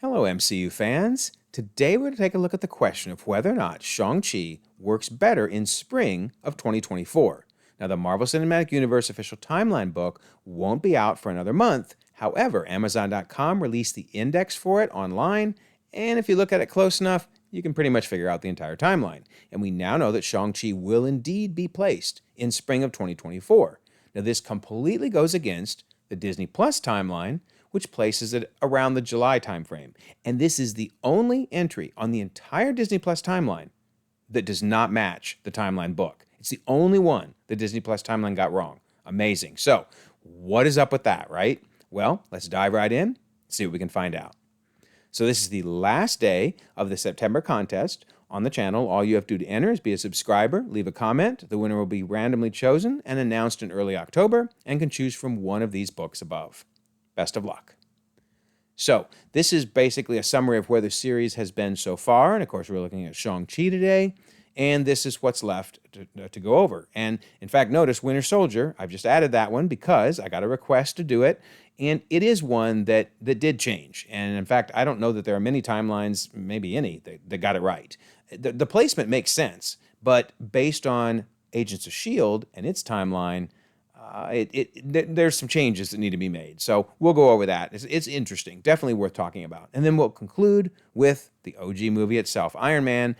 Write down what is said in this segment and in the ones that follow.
Hello, MCU fans. Today we're going to take a look at the question of whether or not Shang Chi works better in spring of 2024. Now, the Marvel Cinematic Universe official timeline book won't be out for another month. However, Amazon.com released the index for it online, and if you look at it close enough, you can pretty much figure out the entire timeline. And we now know that Shang-Chi will indeed be placed in spring of 2024. Now, this completely goes against the Disney Plus timeline, which places it around the July timeframe. And this is the only entry on the entire Disney Plus timeline that does not match the timeline book. It's the only one the Disney Plus timeline got wrong. Amazing. So, what is up with that, right? Well, let's dive right in, see what we can find out. So this is the last day of the September contest on the channel. All you have to do to enter is be a subscriber, leave a comment. The winner will be randomly chosen and announced in early October and can choose from one of these books above. Best of luck. So this is basically a summary of where the series has been so far. And of course, we're looking at Shang-Chi today. And this is what's left to go over. And in fact, notice Winter Soldier, I've just added that one because I got a request to do it. And it is one that did change. And in fact, I don't know that there are many timelines, maybe any, that got it right. The placement makes sense, but based on Agents of S.H.I.E.L.D. and its timeline, there's some changes that need to be made. So we'll go over that. It's interesting, definitely worth talking about. And then we'll conclude with the OG movie itself, Iron Man,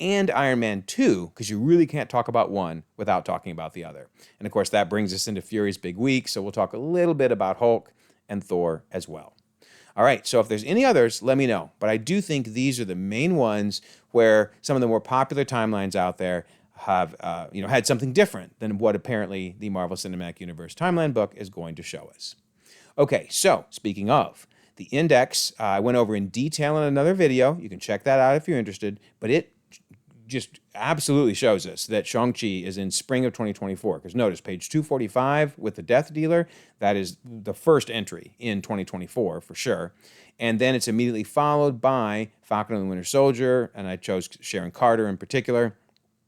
and Iron Man 2, because you really can't talk about one without talking about the other. And of course, that brings us into Fury's big week, so we'll talk a little bit about Hulk and Thor as well. All right, so if there's any others, let me know. But I do think these are the main ones where some of the more popular timelines out there have had something different than what apparently the Marvel Cinematic Universe timeline book is going to show us. Okay, so speaking of, the index, I went over in detail in another video. You can check that out if you're interested, but it just absolutely shows us that Shang-Chi is in spring of 2024. Because notice, page 245 with the Death Dealer, that is the first entry in 2024 for sure. And then it's immediately followed by Falcon and the Winter Soldier, and I chose Sharon Carter in particular,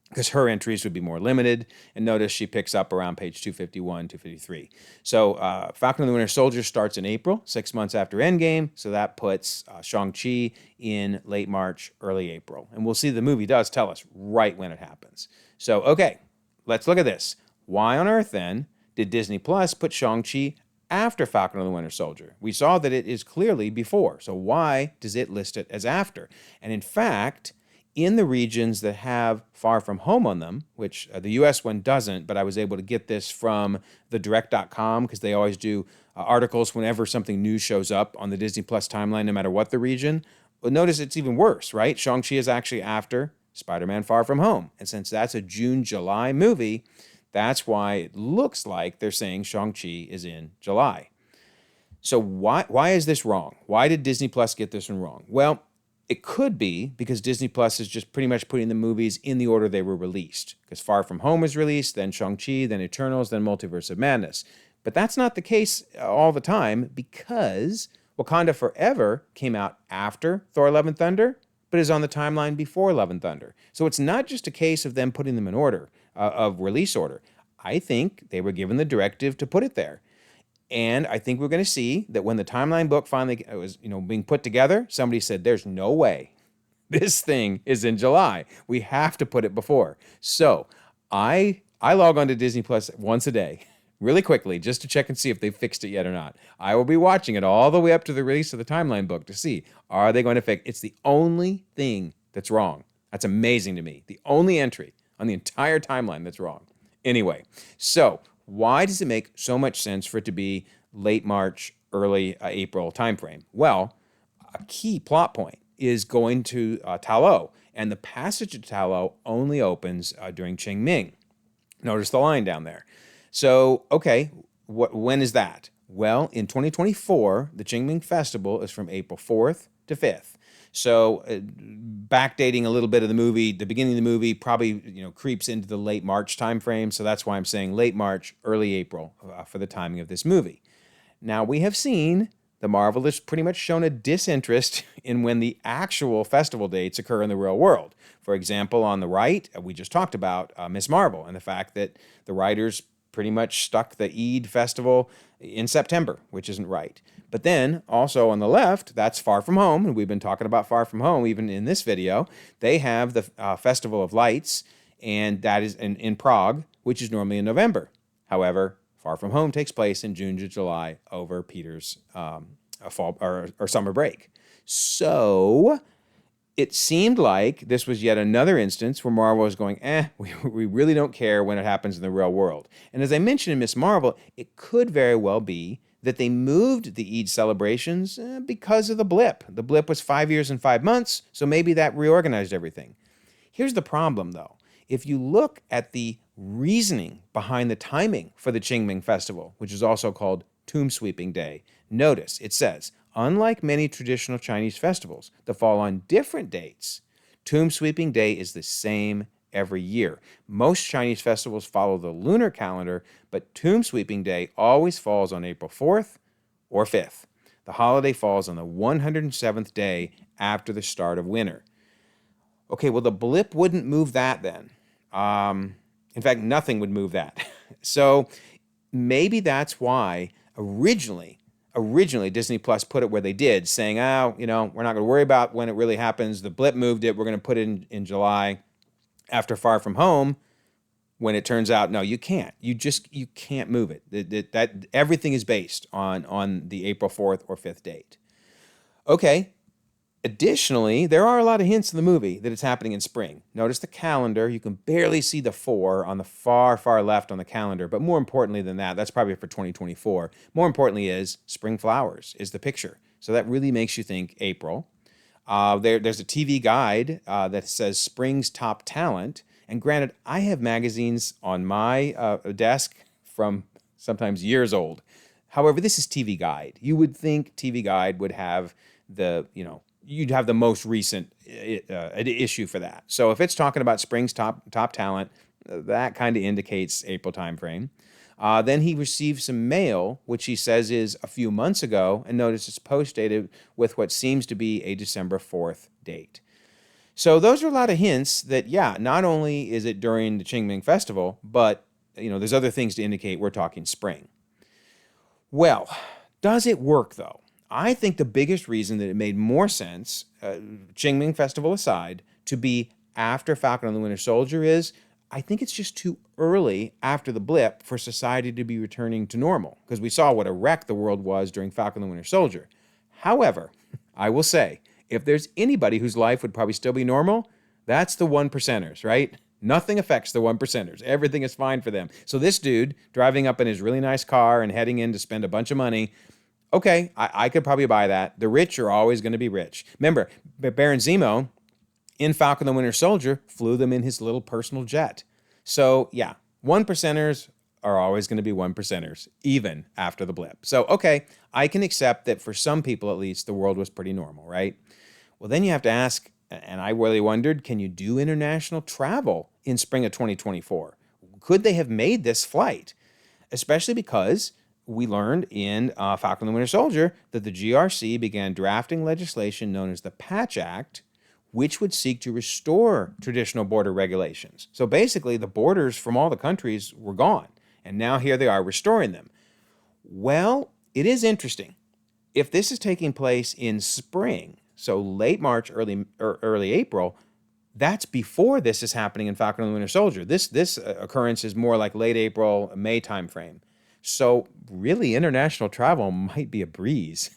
because her entries would be more limited. And notice she picks up around page 251, 253. So Falcon and the Winter Soldier starts in April, 6 months after Endgame. So that puts Shang-Chi in late March, early April. And we'll see the movie does tell us right when it happens. So, okay, let's look at this. Why on earth, then, did Disney Plus put Shang-Chi after Falcon and the Winter Soldier? We saw that it is clearly before. So why does it list it as after? And in fact, in the regions that have Far From Home on them, which the US one doesn't, but I was able to get this from thedirect.com because they always do articles whenever something new shows up on the Disney Plus timeline, no matter what the region. But notice it's even worse, right? Shang-Chi is actually after Spider-Man Far From Home. And since that's a June-July movie, that's why it looks like they're saying Shang-Chi is in July. So why is this wrong? Why did Disney Plus get this one wrong? Well, it could be because Disney Plus is just pretty much putting the movies in the order they were released. Because Far From Home was released, then Shang-Chi, then Eternals, then Multiverse of Madness. But that's not the case all the time because Wakanda Forever came out after Thor Love and Thunder, but is on the timeline before Love and Thunder. So it's not just a case of them putting them in order, of release order. I think they were given the directive to put it there. And I think we're going to see that when the timeline book finally was, being put together, somebody said, there's no way this thing is in July. We have to put it before. So I log on to Disney Plus once a day, really quickly, just to check and see if they've fixed it yet or not. I will be watching it all the way up to the release of the timeline book to see, are they going to fix it? It's the only thing that's wrong. That's amazing to me. The only entry on the entire timeline that's wrong. Anyway, so why does it make so much sense for it to be late March, early April timeframe? Well, a key plot point is going to Ta Lo, and the passage to Ta Lo only opens during Qingming. Notice the line down there. So, okay, when is that? Well, in 2024, the Qingming Festival is from April 4th to 5th. So backdating a little bit of the movie, the beginning of the movie probably creeps into the late March timeframe. So that's why I'm saying late March, early April for the timing of this movie. Now we have seen the Marvel has pretty much shown a disinterest in when the actual festival dates occur in the real world. For example, on the right, we just talked about Ms. Marvel and the fact that the writers pretty much stuck the Eid festival in September, which isn't right. But then also on the left, that's Far From Home, and we've been talking about Far From Home even in this video. They have the Festival of Lights, and that is in Prague, which is normally in November. However, Far From Home takes place in June to July over Peter's fall or summer break. So it seemed like this was yet another instance where Marvel was going, we really don't care when it happens in the real world. And as I mentioned in Miss Marvel, it could very well be that they moved the Eid celebrations because of the blip. The blip was 5 years and 5 months, so maybe that reorganized everything. Here's the problem, though. If you look at the reasoning behind the timing for the Qingming Festival, which is also called Tomb Sweeping Day, notice it says, unlike many traditional Chinese festivals that fall on different dates, Tomb Sweeping Day is the same every year. Most Chinese festivals follow the lunar calendar, but Tomb Sweeping Day always falls on April 4th or 5th. The holiday falls on the 107th day after the start of winter. Okay, well, the blip wouldn't move that then. In fact, nothing would move that. So maybe that's why originally Disney Plus put it where they did, saying, we're not going to worry about when it really happens. The blip moved it. We're going to put it in July after Far From Home, when it turns out, no, you can't. You can't move it. That everything is based on the April 4th or 5th date. Okay. Additionally, there are a lot of hints in the movie that it's happening in spring. Notice the calendar. You can barely see the 4 on the far, far left on the calendar. But more importantly than that, that's probably for 2024. More importantly is spring flowers is the picture. So that really makes you think April. There's a TV guide that says spring's top talent. And granted, I have magazines on my desk from sometimes years old. However, this is TV Guide. You would think TV Guide would have you'd have the most recent issue for that. So if it's talking about spring's top talent, that kind of indicates April timeframe. Then he received some mail, which he says is a few months ago, and notice it's post-dated with what seems to be a December 4th date. So those are a lot of hints that, not only is it during the Qingming Festival, but there's other things to indicate we're talking spring. Well, does it work though? I think the biggest reason that it made more sense, Qingming Festival aside, to be after Falcon and the Winter Soldier is, I think it's just too early after the blip for society to be returning to normal, because we saw what a wreck the world was during Falcon and the Winter Soldier. However, I will say, if there's anybody whose life would probably still be normal, that's the 1%ers, right? Nothing affects the 1%ers. Everything is fine for them. So this dude driving up in his really nice car and heading in to spend a bunch of money, okay, I could probably buy that. The rich are always going to be rich. Remember, Baron Zemo in Falcon the Winter Soldier flew them in his little personal jet. So 1%ers are always going to be 1%ers, even after the blip. So, okay, I can accept that for some people at least, the world was pretty normal, right? Well, then you have to ask, and I really wondered, can you do international travel in spring of 2024? Could they have made this flight? Especially because we learned in Falcon and the Winter Soldier that the GRC began drafting legislation known as the Patch Act, which would seek to restore traditional border regulations. So basically, the borders from all the countries were gone, and now here they are restoring them. Well, it is interesting. If this is taking place in spring, so late March, early April, that's before this is happening in Falcon and the Winter Soldier. This occurrence is more like late April, May timeframe. So really, international travel might be a breeze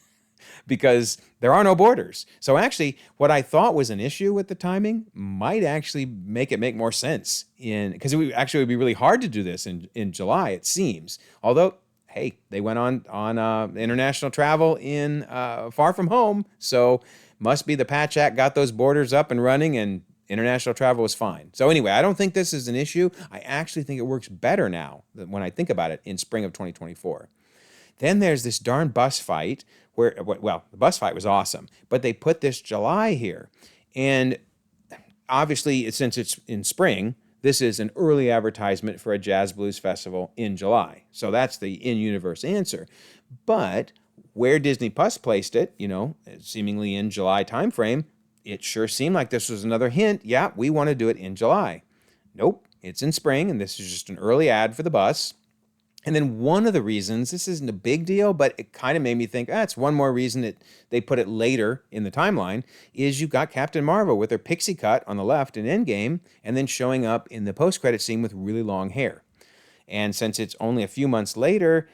because there are no borders. So actually, what I thought was an issue with the timing might actually make it make more sense because it would be really hard to do this in July, it seems. Although, hey, they went on international travel in Far From Home, so must be the Patch Act got those borders up and running and international travel was fine. So anyway, I don't think this is an issue. I actually think it works better now when I think about it in spring of 2024. Then there's this darn bus fight where, well, the bus fight was awesome, but they put this July here. And obviously, since it's in spring, this is an early advertisement for a jazz blues festival in July. So that's the in-universe answer. But where Disney Plus placed it, seemingly in July timeframe, it sure seemed like this was another hint. Yeah, we want to do it in July. Nope, it's in spring, and this is just an early ad for the bus. And then one of the reasons, this isn't a big deal, but it kind of made me think, it's one more reason that they put it later in the timeline, is you've got Captain Marvel with her pixie cut on the left in Endgame, and then showing up in the post-credit scene with really long hair. And since it's only a few months later,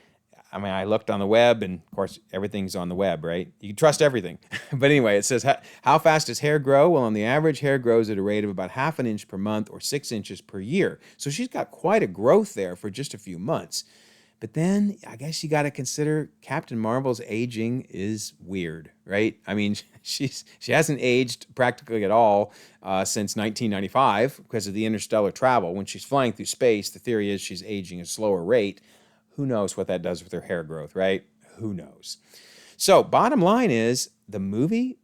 I mean, I looked on the web, and of course, everything's on the web, right? You can trust everything. But anyway, it says, how fast does hair grow? Well, on the average, hair grows at a rate of about half an inch per month or 6 inches per year. So she's got quite a growth there for just a few months. But then I guess you got to consider Captain Marvel's aging is weird, right? I mean, she hasn't aged practically at all since 1995 because of the interstellar travel. When she's flying through space, the theory is she's aging at a slower rate. Who knows what that does with her hair growth, right? Who knows? So bottom line is the movie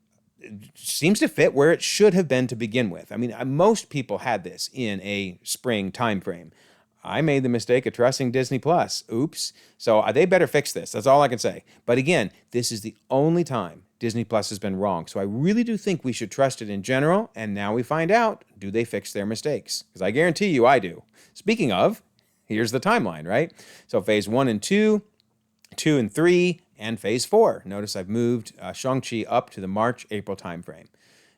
seems to fit where it should have been to begin with. I mean, most people had this in a spring time frame. I made the mistake of trusting Disney Plus. Oops. So they better fix this. That's all I can say. But again, this is the only time Disney Plus has been wrong. So I really do think we should trust it in general. And now we find out, do they fix their mistakes? Because I guarantee you I do. Speaking of, here's the timeline, right? So phase 1 and 2, 2 and 3, and phase 4. Notice I've moved Shang-Chi up to the March-April timeframe.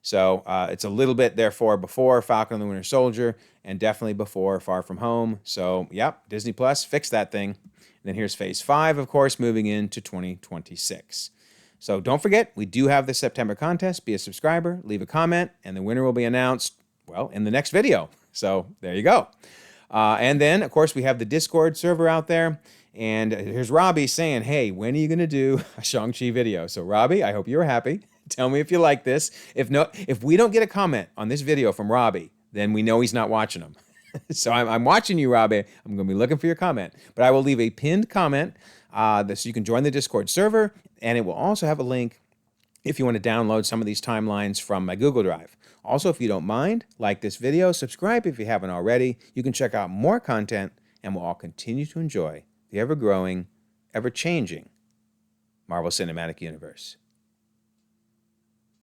So it's a little bit, therefore, before Falcon and the Winter Soldier, and definitely before Far From Home. So, yep, Disney Plus, fix that thing. And then here's phase 5, of course, moving into 2026. So don't forget, we do have the September contest. Be a subscriber, leave a comment, and the winner will be announced, well, in the next video. So there you go. And then, of course, we have the Discord server out there. And here's Robbie saying, hey, when are you going to do a Shang-Chi video? So, Robbie, I hope you're happy. Tell me if you like this. If we don't get a comment on this video from Robbie, then we know he's not watching them. So I'm watching you, Robbie. I'm going to be looking for your comment. But I will leave a pinned comment so you can join the Discord server. And it will also have a link if you want to download some of these timelines from my Google Drive. Also, if you don't mind, like this video, subscribe if you haven't already. You can check out more content, and we'll all continue to enjoy the ever-growing, ever-changing Marvel Cinematic Universe.